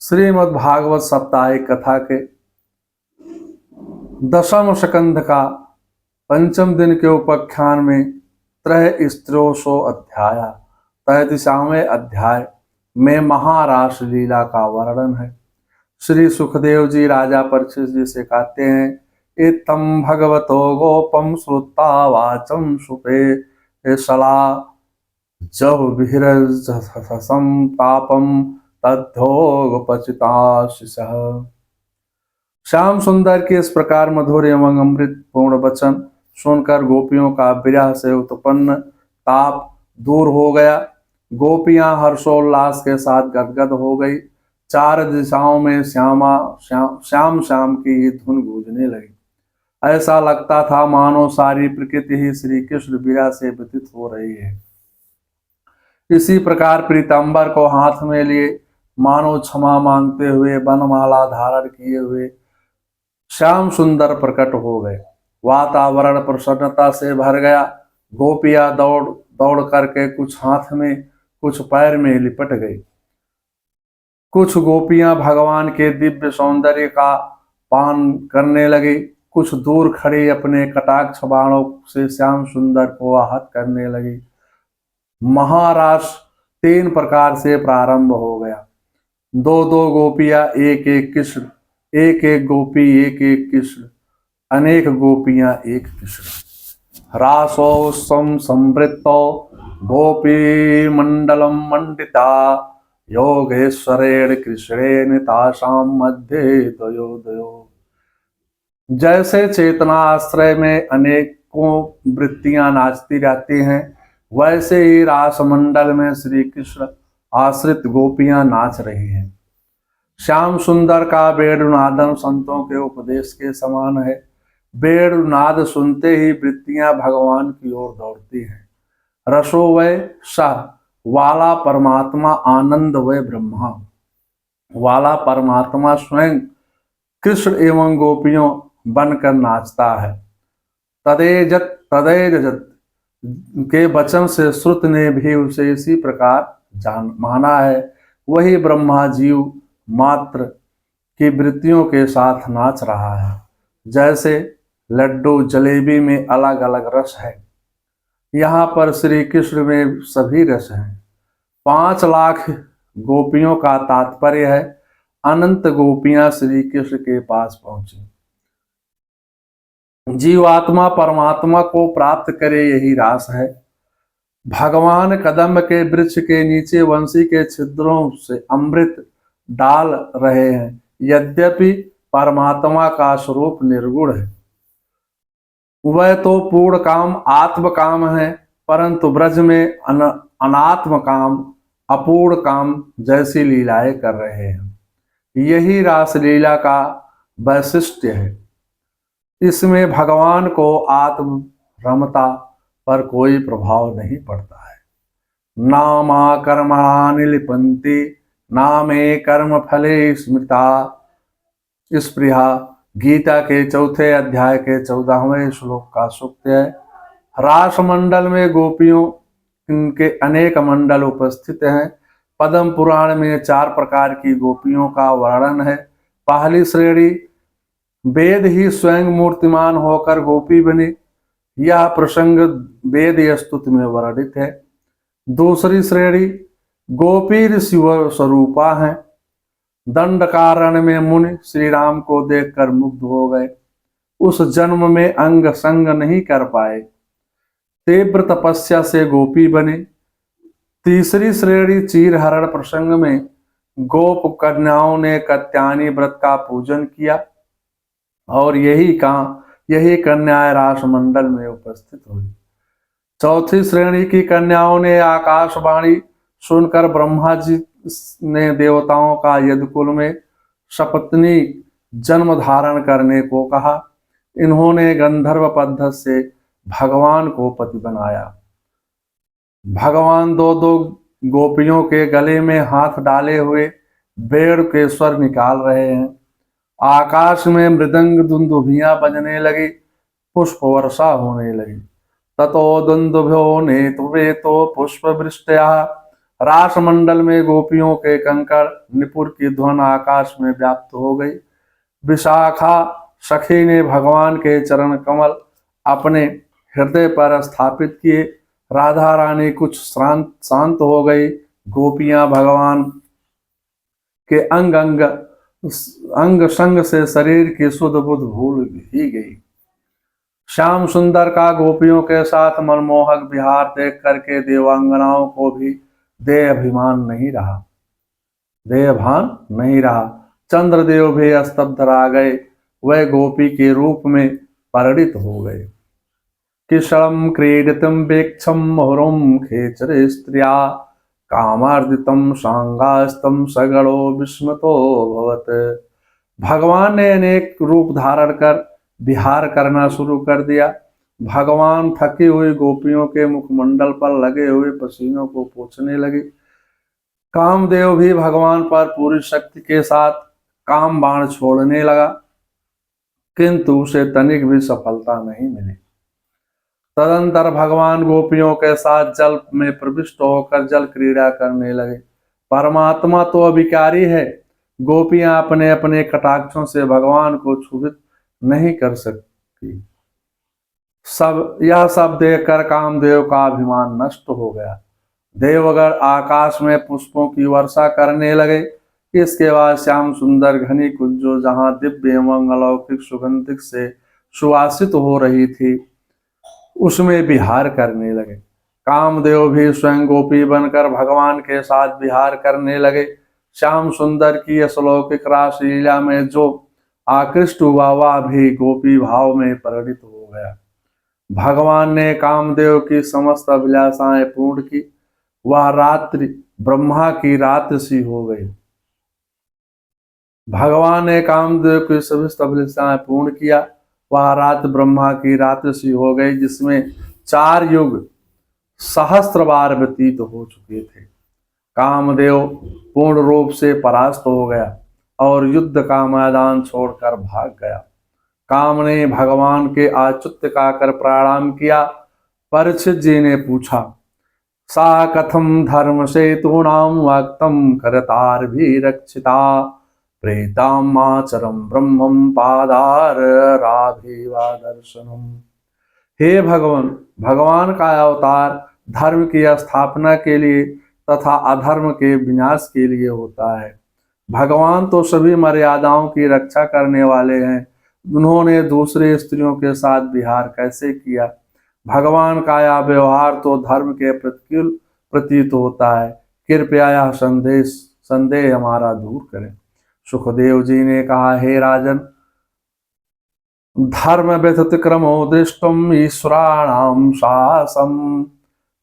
श्रीमद् भागवत साप्ताहिक कथा के दशम स्कंध का पंचम दिन के उपाख्यान में त्रय स्त्रोशो अध्याय 33वें अध्याय में महारास लीला का वर्णन है। श्री सुखदेव जी राजा परीक्षित जी से कहते हैं, इत्थं भगवतो गोपम श्रुत्वा वाचम सुपे सला जब विहरसम तापम तद्धोगपचिताशिषः। श्याम सुंदर के इस प्रकार मधुर एवं अमृत पूर्ण वचन सुनकर गोपियों का विरह से उत्पन्न ताप दूर हो गया। गोपियां हर्षोल्लास के साथ गदगद हो गई। चार दिशाओं में श्याम श्याम की धुन गूंजने लगी। ऐसा लगता था मानो सारी प्रकृति ही श्री कृष्ण विरह से व्यतीत हो रही है। इसी प्रकार पीतांबर को हाथ में लिए मानो क्षमा मांगते हुए वनमाला धारण किए हुए श्याम सुंदर प्रकट हो गए। वातावरण प्रसन्नता से भर गया। गोपियां दौड़ दौड़ करके कुछ हाथ में कुछ पैर में लिपट गई। कुछ गोपियां भगवान के दिव्य सौंदर्य का पान करने लगी। कुछ दूर खड़ी अपने कटाक्ष बाणों से श्याम सुंदर को आहत करने लगी। महारास 3 प्रकार से प्रारंभ हो गया। 2-2 गोपियां एक एक कृष्ण, एक एक गोपी एक एक कृष्ण, अनेक गोपियां एक कृष्ण। रासो संवृत्तो गोपी मंडलम मंडिता योगेश्वरेण कृष्णेन तासाम मध्ये द्वयो। जैसे चेतना आश्रय में अनेकों वृत्तियां नाचती रहती हैं, वैसे ही रास मंडल में श्री कृष्ण आश्रित गोपियां नाच रही हैं। श्याम सुंदर का वेणुनादन संतों के उपदेश के समान है। वेणुनाद सुनते ही वृत्तियां भगवान की ओर दौड़ती हैं। रसो वै सह वाला परमात्मा, आनंद वै ब्रह्मा वाला परमात्मा स्वयं कृष्ण एवं गोपियों बनकर नाचता है। तदेजत के वचन से श्रुत ने भी उसे इसी प्रकार माना है। वही ब्रह्मा जीव मात्र की वृत्तियों के साथ नाच रहा है। जैसे लड्डू जलेबी में अलग अलग रस है, यहाँ पर श्री कृष्ण में सभी रस हैं। 5 लाख गोपियों का तात्पर्य है अनंत गोपियां श्री कृष्ण के पास पहुंची। जीवात्मा परमात्मा को प्राप्त करे, यही रास है। भगवान कदम्ब के वृक्ष के नीचे वंशी के छिद्रों से अमृत डाल रहे हैं। यद्यपि परमात्मा का स्वरूप निर्गुण है, वह तो पूर्ण काम आत्म काम है, परंतु ब्रज में अनात्म काम अपूर्ण काम जैसी लीलाएं कर रहे हैं। यही रास लीला का वैशिष्ट्य है। इसमें भगवान को आत्म रमता पर कोई प्रभाव नहीं पड़ता है। नामा कर्मणानि लिपन्ति नामे कर्म फले स्मृता स्पृहा। गीता के 4थे अध्याय के 14वें श्लोक का सूक्त है। रास मंडल में गोपियों के अनेक मंडल उपस्थित हैं। पद्म पुराण में 4 प्रकार की गोपियों का वर्णन है। पहली श्रेणी वेद ही स्वयं मूर्तिमान होकर गोपी बने, यह प्रसंग वेद स्तुति में वर्णित है। दूसरी श्रेणी गोपी ऋषि स्वरूपा है। दंडकारण्य में मुनि श्री राम को देखकर मुग्ध हो गए। उस जन्म में अंग संग नहीं कर पाए, तीव्र तपस्या से गोपी बने। तीसरी श्रेणी चीरहरण प्रसंग में गोप कन्याओं ने कात्यायनी व्रत का पूजन किया और यही कन्याएं रास मंडल में उपस्थित हुई। चौथी श्रेणी की कन्याओं ने आकाशवाणी सुनकर ब्रह्मा जी ने देवताओं का यदुकुल में सपत्नी जन्म धारण करने को कहा। इन्होंने गंधर्व पद्धति से भगवान को पति बनाया। भगवान 2-2 गोपियों के गले में हाथ डाले हुए वेण के स्वर निकाल रहे हैं। आकाश में मृदंग दुंदुभियां बजने लगी, पुष्प वर्षा होने लगी। ततो दुंदुभ्यो नेतुवे तो पुष्प वृष्टया रासमंडल में गोपियों के कंकड़ निपुर की ध्वन आकाश में व्याप्त हो गई। विशाखा सखी ने भगवान के चरण कमल अपने हृदय पर स्थापित किए। राधा रानी कुछ शांत हो गई। गोपियां भगवान के अंग संग से शरीर की सुध बुध भूल ही गई। श्याम सुंदर का गोपियों के साथ मनमोहक विहार देख करके देवांगनाओं को भी देहभान नहीं रहा। चंद्रदेव भी स्तब्ध रह गए। वह गोपी के रूप में परिणित हो गए। किशलम क्रीडितम वेक्षम मुहुरम खेचरे स्त्रिया कामार्दितम सांगास्तम सगड़ो विस्मतो भवत। भगवान ने अनेक रूप धारण कर विहार करना शुरू कर दिया। भगवान थकी हुई गोपियों के मुखमंडल पर लगे हुए पसीनों को पोंछने लगे। कामदेव भी भगवान पर पूरी शक्ति के साथ काम बाण छोड़ने लगा, किंतु उसे तनिक भी सफलता नहीं मिली। तदंतर भगवान गोपियों के साथ जल में प्रविष्ट होकर जल क्रीड़ा करने लगे। परमात्मा तो अविकारी है। गोपियां अपने अपने कटाक्षों से भगवान को क्षुभित नहीं कर सकती। यह सब देखकर कामदेव का अभिमान नष्ट हो गया। देवगण आकाश में पुष्पों की वर्षा करने लगे। इसके बाद श्याम सुंदर घनी कुंजो जहां दिव्य एवं अलौकिक सुगंधिक से सुवासित हो रही थी, उसमें विहार करने लगे। कामदेव भी स्वयं गोपी बनकर भगवान के साथ विहार करने लगे। श्याम सुंदर की अलौकिक रास लीला में जो आकृष्ट हुआ वह भी गोपी भाव में परिणित हो गया। भगवान ने कामदेव की समस्त अभिलाषाएं पूर्ण की। वह रात्रि ब्रह्मा की रात सी हो गई। भगवान ने कामदेव की समस्त अभिलाषाएं पूर्ण किया। वह रात ब्रह्मा की रात सी हो गई, जिसमें 4 युग सहस्त्र बार व्यतीत हो चुके थे। कामदेव पूर्ण रूप से परास्त हो गया और युद्ध का मैदान छोड़कर भाग गया। काम ने भगवान के आच्युत्य का कर प्रणाम किया। परीक्षित जी ने पूछा, सा कथम धर्म सेतूनाम वक्तम करतार भी रक्षिता प्रेतामाचरम ब्रह्मम पादार राभिवा दर्शनम। हे भगवान का अवतार धर्म की स्थापना के लिए तथा अधर्म के विनाश के लिए होता है। भगवान तो सभी मर्यादाओं की रक्षा करने वाले हैं। उन्होंने दूसरे स्त्रियों के साथ विहार कैसे किया? भगवान का यह व्यवहार तो धर्म के प्रतिकूल प्रतीत होता है। कृपया यह संदेह हमारा दूर करें। सुखदेव जी ने कहा, हे राजन, धर्म व्यतिक्रमो दृष्टुम ईश्वराणाम शासम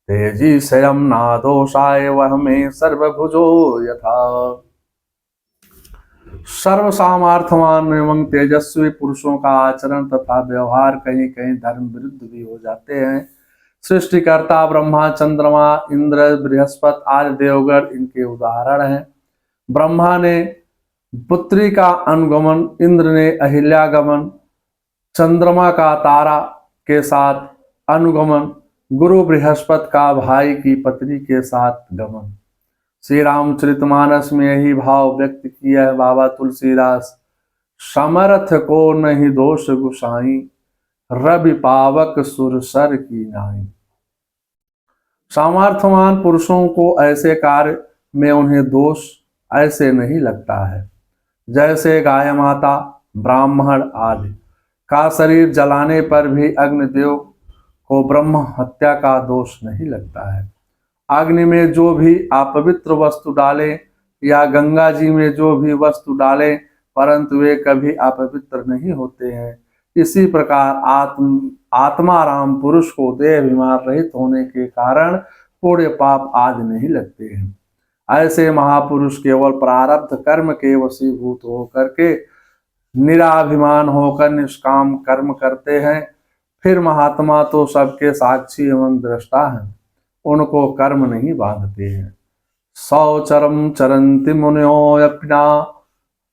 तेजी स्वयं नादोषाय वह में सर्वभुजो यथा। सर्व सामर्थ्यवान एवं तेजस्वी पुरुषों का आचरण तथा व्यवहार कहीं कहीं धर्म विरुद्ध भी हो जाते हैं। सृष्टिकर्ता ब्रह्मा, चंद्रमा, इंद्र, बृहस्पति आदि देवगण इनके उदाहरण हैं। ब्रह्मा ने पुत्री का अनुगमन, इंद्र ने अहिल्यागमन, चंद्रमा का तारा के साथ अनुगमन, गुरु बृहस्पति का भाई की पत्नी के साथ गमन। श्री रामचरितमानस में यही भाव व्यक्त किया है बाबा तुलसीदास। समर्थ को नहीं दोष गुसाई, रवि पावक सुरसर की नाई। सामर्थ्यवान पुरुषों को ऐसे कार्य में उन्हें दोष ऐसे नहीं लगता है, जैसे गाय माता, ब्राह्मण आदि का शरीर जलाने पर भी अग्निदेव को ब्रह्म हत्या का दोष नहीं लगता है। अग्नि में जो भी अपवित्र वस्तु डाले या गंगा जी में जो भी वस्तु डाले, परंतु वे कभी अपवित्र नहीं होते हैं। इसी प्रकार आत्मा राम पुरुष को देह बीमार रहित होने के कारण पुण्य पाप आदि नहीं लगते हैं। ऐसे महापुरुष केवल प्रारब्ध कर्म के वशीभूत होकर के निराभिमान होकर निष्काम कर्म करते हैं। फिर महात्मा तो सबके साक्षी एवं दृष्टा हैं, उनको कर्म नहीं बांधते हैं। सौचरम चरंति मुनियो अपना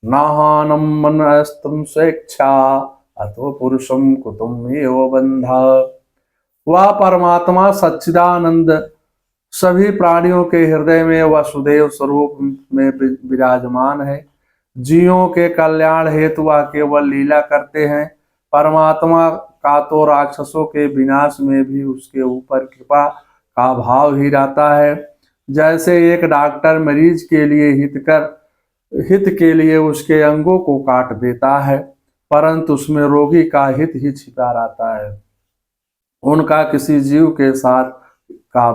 नाहानम मनस्तम स्वेच्छा अथो पुरुषम कुतुम एव बंधा। वह परमात्मा सच्चिदानंद सभी प्राणियों के हृदय में वसुदेव स्वरूप में विराजमान है। जीवों के कल्याण हेतु वह केवल लीला करते हैं। परमात्मा का तो राक्षसों के विनाश में भी उसके ऊपर कृपा का भाव ही रहता है। जैसे एक डॉक्टर मरीज के लिए हित के लिए उसके अंगों को काट देता है, परंतु उसमें रोगी का हित ही छिपा रहता है। उनका किसी जीव के साथ का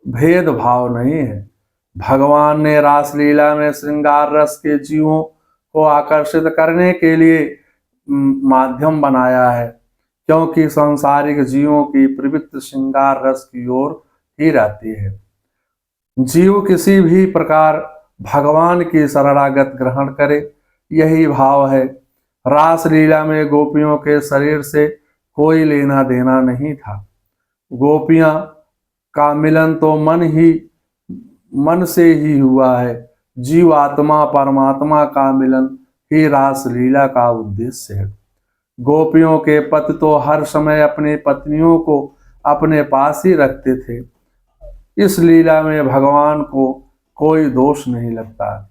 भेदभाव नहीं है। भगवान ने रासलीला में श्रृंगार रस के जीवों को आकर्षित करने के लिए माध्यम बनाया है, क्योंकि सांसारिक जीवों की प्रवृत्ति श्रृंगार रस की ओर ही रहती है। जीव किसी भी प्रकार भगवान की शरणागत ग्रहण करे, यही भाव है। रासलीला में गोपियों के शरीर से कोई लेना देना नहीं था। गोपियां का मिलन तो मन से ही हुआ है। जीव आत्मा परमात्मा का मिलन ही रासलीला का उद्देश्य है। गोपियों के पति तो हर समय अपनी पत्नियों को अपने पास ही रखते थे। इस लीला में भगवान को कोई दोष नहीं लगता।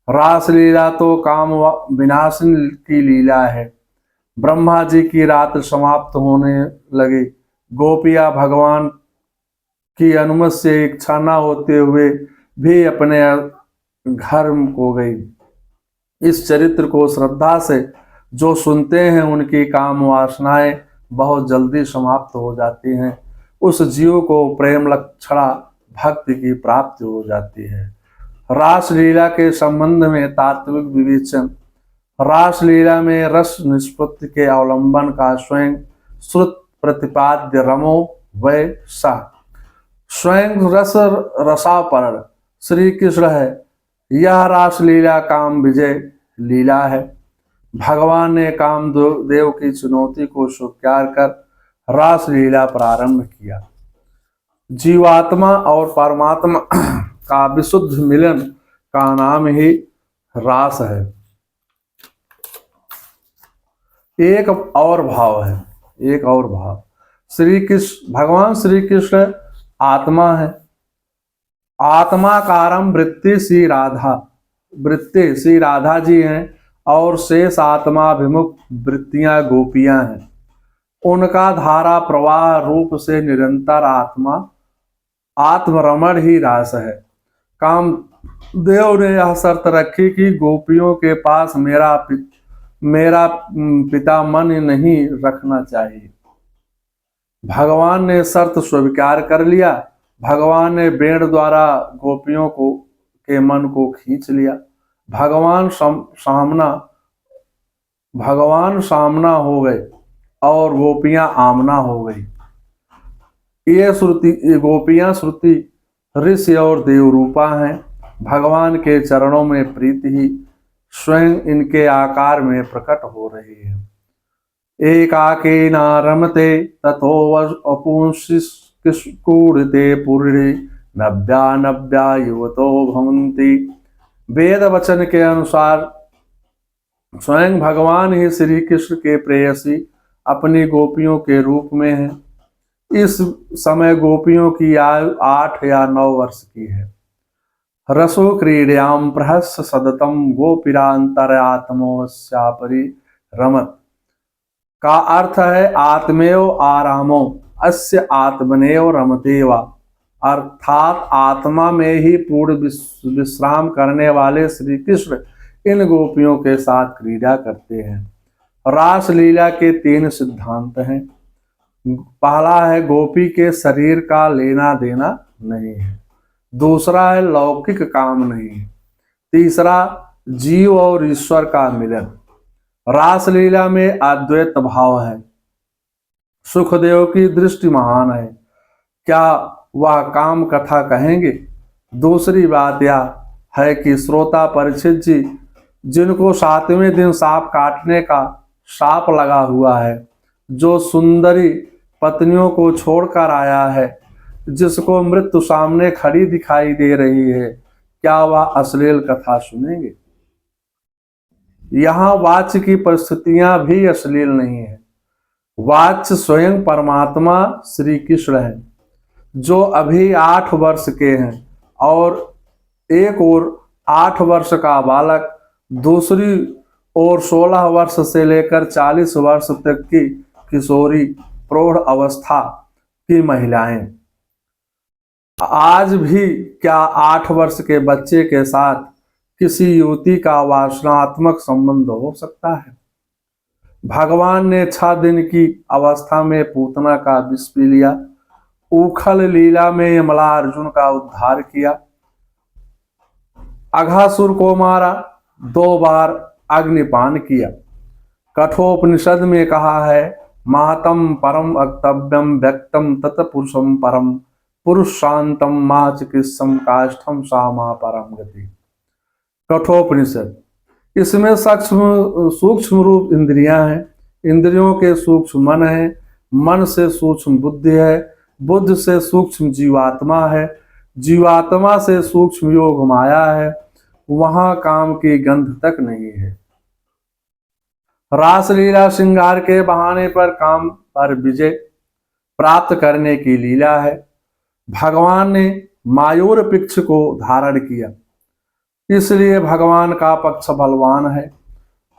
रासलीला तो काम विनाशन की लीला है। ब्रह्मा जी की रात्र समाप्त होने लगी। गोपियां भगवान की अनुमति से इच्छा न होते हुए भी अपने घर को गई। इस चरित्र को श्रद्धा से जो सुनते हैं उनकी काम वासनाएं बहुत जल्दी समाप्त हो जाती हैं। उस जीव को प्रेम लक्षणा भक्ति की प्राप्ति हो जाती है। रासलीला के संबंध में तात्विक विवेचन। रासलीला में रस निष्पत्ति के अवलंबन का स्वयं श्रुत प्रतिपाद्य रमो वै सा। स्वयं रसापरण श्री कृष्ण है। यह रासलीला काम विजय लीला है। भगवान ने कामदेव की चुनौती को स्वीकार कर रासलीला प्रारंभ किया। जीवात्मा और परमात्मा का विशुद्ध मिलन का नाम ही रास है। एक और भाव भगवान श्री कृष्ण आत्मा है। आत्माकारम वृत्ति श्री राधा जी हैं और शेष आत्माभिमुख वृत्तियां गोपियां हैं। उनका धारा प्रवाह रूप से निरंतर आत्मरमण ही रास है। कामदेव ने यह शर्त रखी कि गोपियों के पास मेरा पिता मन नहीं रखना चाहिए। भगवान ने शर्त स्वीकार कर लिया। भगवान ने वेण द्वारा गोपियों के मन को खींच लिया। भगवान सामना हो गए और गोपियां आमना हो गई। ये गोपियां श्रुति ऋषि और देवरूपा हैं। भगवान के चरणों में प्रीति ही स्वयं इनके आकार में प्रकट हो रही है। एकाकेन रमते ततो वपुंसकूढ़ते पूर्णे नव्या युवतो भवन्ति। वेद वचन के अनुसार स्वयं भगवान ही श्री कृष्ण के प्रेयसी अपनी गोपियों के रूप में हैं। इस समय गोपियों की आयु 8 या 9 वर्ष की है। रसो क्रीड्याम प्रहस्य सदतम गोपीरांतरात्मोस्यापरि रमत का अर्थ है आत्मेव आरामो अस्य आत्मनेव रमतेवा, अर्थात आत्मा में ही पूर्ण विश्राम करने वाले श्री कृष्ण इन गोपियों के साथ क्रीड़ा करते हैं। रासलीला के 3 सिद्धांत हैं। पहला है गोपी के शरीर का लेना देना नहीं है। दूसरा है लौकिक काम नहीं है। तीसरा जीव और ईश्वर का मिलन। रासलीला में अद्वैत भाव है। सुखदेव की दृष्टि महान है। क्या वह काम कथा कहेंगे? दूसरी बात यह है कि श्रोता परीक्षित जी, जिनको 7वें दिन सांप काटने का शाप लगा हुआ है, जो सुंदरी पत्नियों को छोड़कर आया है, जिसको मृत्यु सामने खड़ी दिखाई दे रही है, क्या वह अश्लील कथा सुनेंगे? यहाँ वाच्य की परिस्थितियां भी अश्लील नहीं है। वाच्य स्वयं परमात्मा श्री कृष्ण है। जो अभी 8 वर्ष के हैं, और एक और 8 वर्ष का बालक, दूसरी ओर 16 वर्ष से लेकर 40 वर्ष तक की किशोरी प्रौढ़ अवस्था की महिलाएं। आज भी क्या 8 वर्ष के बच्चे के साथ किसी युवती का वासनात्मक संबंध हो सकता है? भगवान ने 6 दिन की अवस्था में पूतना का विष पी लिया। उखल लीला में यमला अर्जुन का उद्धार किया, अघासुर को मारा, 2 बार अग्निपान किया। कठोपनिषद में कहा है, महतम परम अक्तव्यम व्यक्तम तत्पुरुषम परम पुरुष शांतम मा चिकित्सम काष्ठम सामा परम गति। कठोपनिषद। इसमें सूक्ष्म रूप इंद्रियां हैं, इंद्रियों के सूक्ष्म मन है, मन से सूक्ष्म बुद्धि है, बुद्ध से सूक्ष्म जीवात्मा है, जीवात्मा से सूक्ष्म योग माया है। वहां काम की गंध तक नहीं है। रासलीला श्रृंगार के बहाने पर काम पर विजय प्राप्त करने की लीला है। भगवान ने मायूर पिक्ष को धारण किया, इसलिए भगवान का पक्ष बलवान है।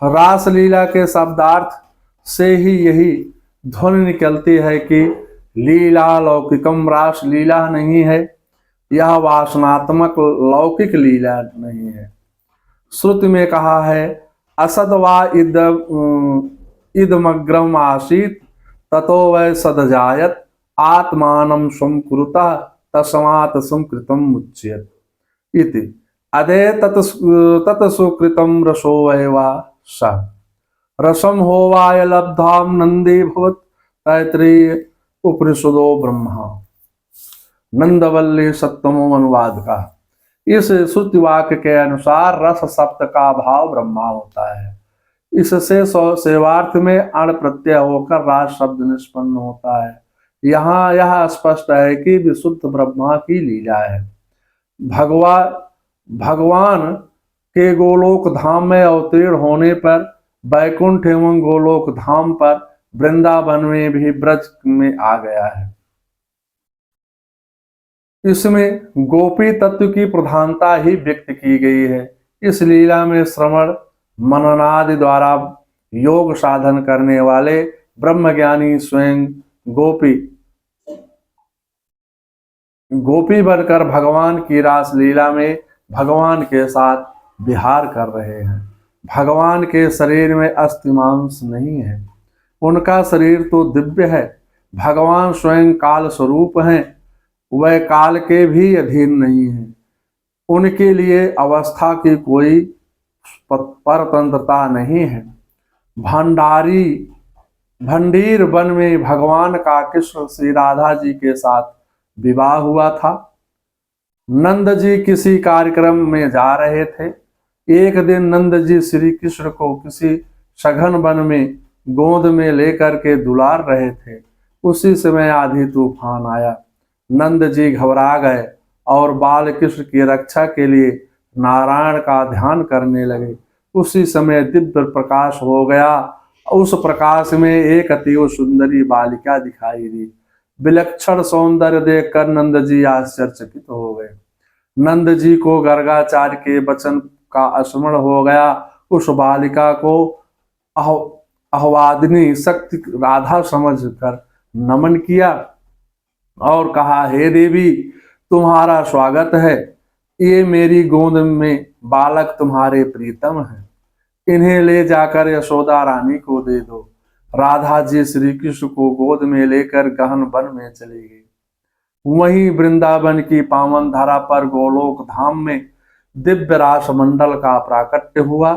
रासलीला के शब्दार्थ से ही यही ध्वनि निकलती है कि लीला लौकिकम, रास लीला नहीं है, यह वासनात्मक लौकिक लीला नहीं है। श्रुति में कहा है, असदवा इदमग्रम आसीत ततो वै सदजायत आत्मानं संकुरुतः तस्मात् संकृतं मुच्यते इति। अदे तत्सुकृतं रसो वै वा स रसम होवाय लब्धाम नंदी भवत तैत्रीय उपनिषदो ब्रह्मा। नंदवल्ली सप्तमो अनुवाद का। इस श्रुति वाक्य के अनुसार रस शब्द का भाव ब्रह्मा होता है। इससे सेवार्थ में अण प्रत्यय होकर राज शब्द निष्पन्न होता है। यहाँ यह स्पष्ट है कि विशुद्ध ब्रह्मा की लीला है। भगवान के गोलोक धाम में अवतीर्ण होने पर बैकुंठ एवं गोलोक धाम पर वृंदावन में भी ब्रज में आ गया है। इसमें गोपी तत्व की प्रधानता ही व्यक्त की गई है। इस लीला में श्रवण मननादि द्वारा योग साधन करने वाले ब्रह्मज्ञानी स्वयं गोपी बनकर भगवान की रास लीला में भगवान के साथ विहार कर रहे हैं। भगवान के शरीर में अस्थि मांस नहीं है, उनका शरीर तो दिव्य है। भगवान स्वयं काल स्वरूप हैं, वह काल के भी अधीन नहीं है। उनके लिए अवस्था की कोई परतंत्रता नहीं है। भंडीर वन में भगवान का कृष्ण श्री राधा जी के साथ विवाह हुआ था। नंद जी किसी कार्यक्रम में जा रहे थे। एक दिन नंद जी श्री कृष्ण को किसी सघन वन में गोद में लेकर के दुलार रहे थे। उसी समय आधी तूफान आया। नंद जी घबरा गए और बाल कृष्ण की रक्षा के लिए नारायण का ध्यान करने लगे। उसी समय दिव्य प्रकाश हो गया। उस प्रकाश में एक अतीव सुंदरी बालिका दिखाई दी। विलक्षण सौंदर्य देखकर नंद जी आश्चर्यचकित हो गए। नंद जी को गर्गाचार्य के वचन का स्मरण हो गया। उस बालिका को आह्वादिनी शक्ति राधा समझकर नमन किया और कहा, हे देवी, तुम्हारा स्वागत है। ये मेरी गोद में बालक तुम्हारे प्रीतम हैं, इन्हें ले जाकर यशोदा रानी को दे दो। राधा जी श्री कृष्ण को गोद में लेकर गहन वन में चली गई। वहीं वृंदावन की पावन धरा पर गोलोक धाम में दिव्य रास मंडल का प्राकट्य हुआ।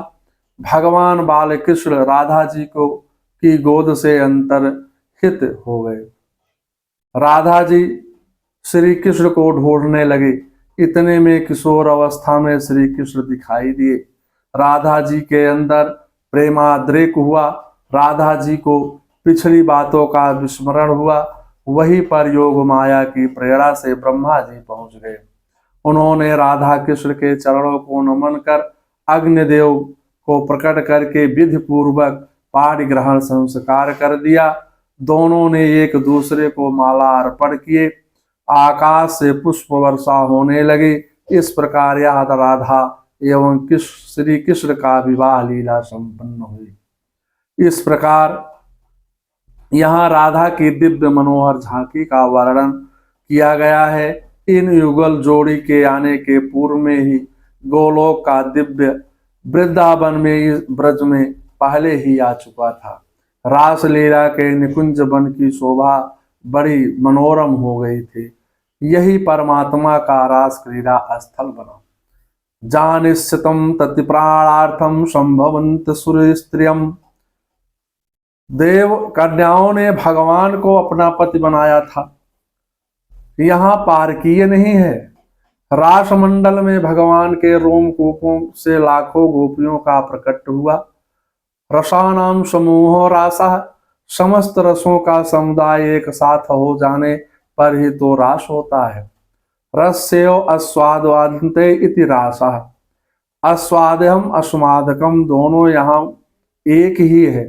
भगवान बाल कृष्ण राधा जी को की गोद से अंतर्हित हो गए। राधा जी श्री कृष्ण को ढूंढने लगे। इतने में किशोर अवस्था में श्री कृष्ण दिखाई दिए। राधा जी के अंदर प्रेमाद्रेक हुआ। राधा जी को पिछली बातों का विस्मरण हुआ। वहीं पर योग माया की प्रेरणा से ब्रह्मा जी पहुंच गए। उन्होंने राधा कृष्ण के चरणों को नमन कर अग्निदेव को प्रकट करके विधि पूर्वक पाणी ग्रहण संस्कार कर दिया। दोनों ने एक दूसरे को माला अर्पण किए आकाश से पुष्प वर्षा होने लगी। इस प्रकार यह राधा एवं श्री कृष्ण का विवाह लीला संपन्न हुई। इस प्रकार यहाँ राधा की दिव्य मनोहर झांकी का वर्णन किया गया है। इन युगल जोड़ी के आने के पूर्व में ही गोलोक का दिव्य वृंदावन में इस ब्रज में पहले ही आ चुका था। रास लीला के निकुंज वन की शोभा बड़ी मनोरम हो गई थी। यही परमात्मा का रास क्रीड़ा स्थल बना। जानिश्चितम तति प्राणार्थम संभवंत सुर स्त्रियम। देव कन्याओं ने भगवान को अपना पति बनाया था। यहाँ पारकीय नहीं है। रास मंडल में भगवान के रोमकूपों से लाखों गोपियों का प्रकट हुआ। रसानाम समूहो रासा, समस्त रसों का समुदाय एक साथ हो जाने पर ही तो रास होता है। रस्यो अस्वादवादन्ते इति रासा, अस्वाद्यम अस्मादकम दोनों यहाँ एक ही है,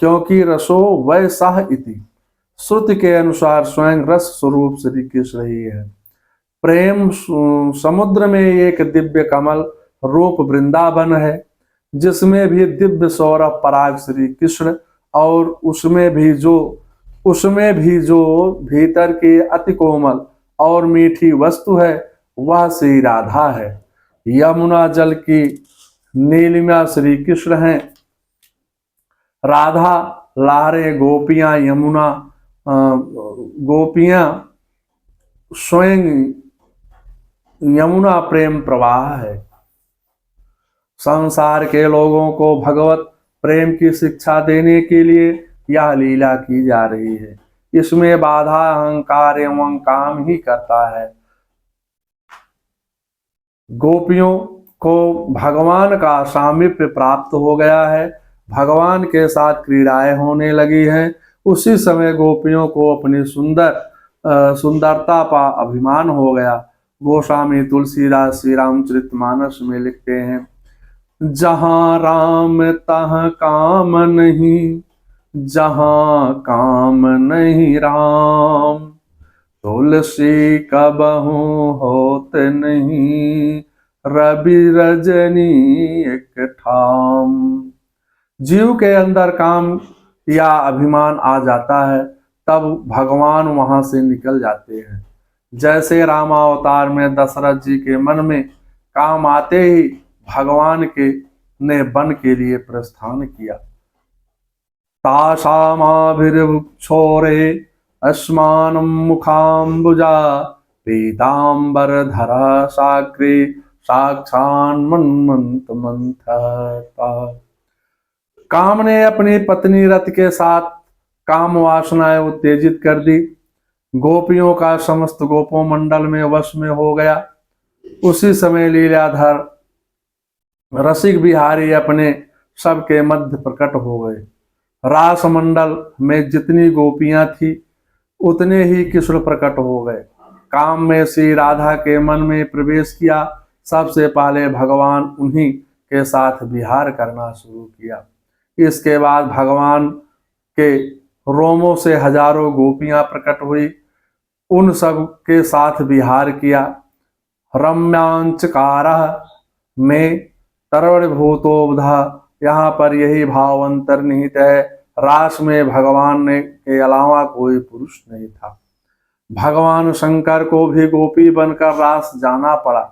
क्योंकि रसो वै सह इति। श्रुति के अनुसार स्वयं रस स्वरूप श्री कृष्ण ही है। प्रेम समुद्र में एक दिव्य कमल रूप वृंदावन है, जिसमें भी दिव्य सौरभ पराग श्री कृष्ण और उसमें भी जो भीतर की अति कोमल और मीठी वस्तु है वह श्री राधा है। यमुना जल की नीलिमा श्री कृष्ण है। राधा लहरें, गोपियां यमुना, गोपियां स्वयं यमुना प्रेम प्रवाह है। संसार के लोगों को भगवत प्रेम की शिक्षा देने के लिए यह लीला की जा रही है। इसमें बाधा अहंकार एवं काम ही करता है। गोपियों को भगवान का सामीप्य प्राप्त हो गया है। भगवान के साथ क्रीड़ाएं होने लगी हैं। उसी समय गोपियों को अपनी सुंदरता का अभिमान हो गया। गोस्वामी तुलसीदास श्री रामचरितमानस में लिखते हैं, जहाँ राम तहाँ काम नहीं, जहाँ काम नहीं राम, तुलसी कबहू होत नहीं, रवि रजनी एक ठाम। जीव के अंदर काम या अभिमान आ जाता है, तब भगवान वहां से निकल जाते हैं। जैसे रामावतार में दशरथ जी के मन में काम आते ही भगवान के ने वन के लिए प्रस्थान किया। तासामाभिर्क्षोरे अस्मानं मुखाम्बुजा, पीताम्बर धरा साग्रे साक्षान् मन्मन्त मंथता। काम ने अपनी पत्नी रथ के साथ काम वासनाएं उत्तेजित कर दी। गोपियों का समस्त गोपों मंडल में वश में हो गया। उसी समय लीलाधर रसिक बिहारी अपने सबके मध्य प्रकट हो गए। रास मंडल में जितनी गोपियां थी उतने ही कृष्ण प्रकट हो गए। काम में श्री राधा के मन में प्रवेश किया। सबसे पहले भगवान उन्हीं के साथ विहार करना शुरू किया। इसके बाद भगवान के रोमों से हजारों गोपियां प्रकट हुई। उन सब के साथ विहार किया। रम्यांचकार में तरवभूतोबधा, यहाँ पर यही भाव अंतर्निहित है। रास में भगवान ने के अलावा कोई पुरुष नहीं था। भगवान शंकर को भी गोपी बनकर रास जाना पड़ा।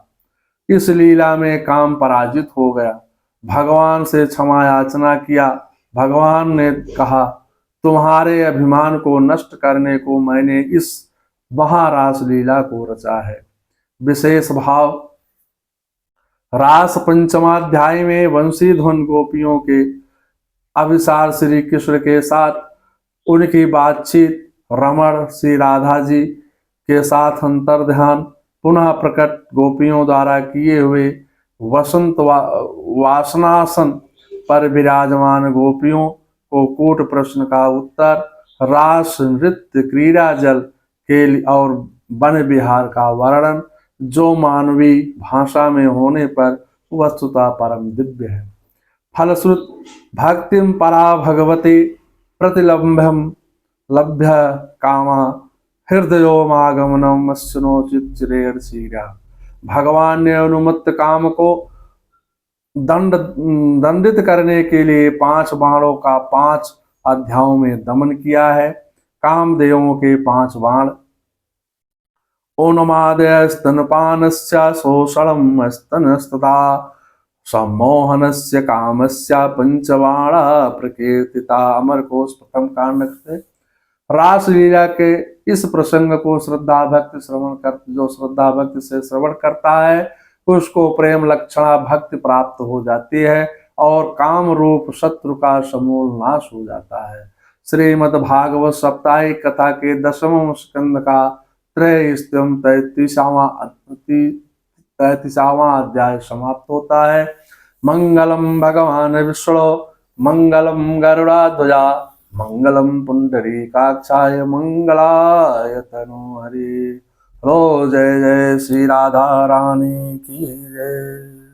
इस लीला में काम पराजित हो गया। भगवान से क्षमा याचना किया। भगवान ने कहा, तुम्हारे अभिमान को नष्ट करने को मैंने इस महारास लीला को रचा है। विशेष भाव रास पंचमाध्याय में वंशी ध्वन गोपियों के अभिसार श्री कृष्ण के साथ उनकी बातचीत, रमण श्री राधा जी के साथ अंतर ध्यान, पुनः प्रकट गोपियों द्वारा किए हुए वसंत वासनासन पर विराजमान गोपियों को कूट प्रश्न का उत्तर, रास नृत्य क्रीड़ा जल के और वन विहार का वर्णन, जो मानवीय भाषा में होने पर वस्तुतः परम दिव्य है। फलश्रुत भक्तिम परा भगवती प्रतिलंभम लभ्य कामा हृदयोमागमनम अश्नोचित चिरेर्षीरा। भगवान ने अनुमत काम को दंडित करने के लिए 5 बाणों का 5 अध्यायों में दमन किया है। कामदेवों के 5 बाण। ओनमादय स्तनपानस्य शोषणम स्तनस्तथा सम्मोहनस्य कामस्य पंचबाणा प्रकीर्तिता। अमर कोश प्रथम कांड से रास लीला के इस प्रसंग को श्रद्धा भक्ति जो श्रद्धा भक्ति से श्रवण करता है उसको प्रेम लक्षणा भक्ति प्राप्त हो जाती है और काम रूप शत्रु का समूल नाश हो जाता है। श्रीमद् भागवत साप्ताहिक कथा के 10वें स्कंद का त्रयस्तम 33वां अध्याय समाप्त होता है। मंगलम भगवान विष्णु मंगलम गरुड़ाध्वजा मंगलम पुंडरीकाक्षाय मंगलाय तनोहरि। रो जय जय श्री राधा रानी की जय।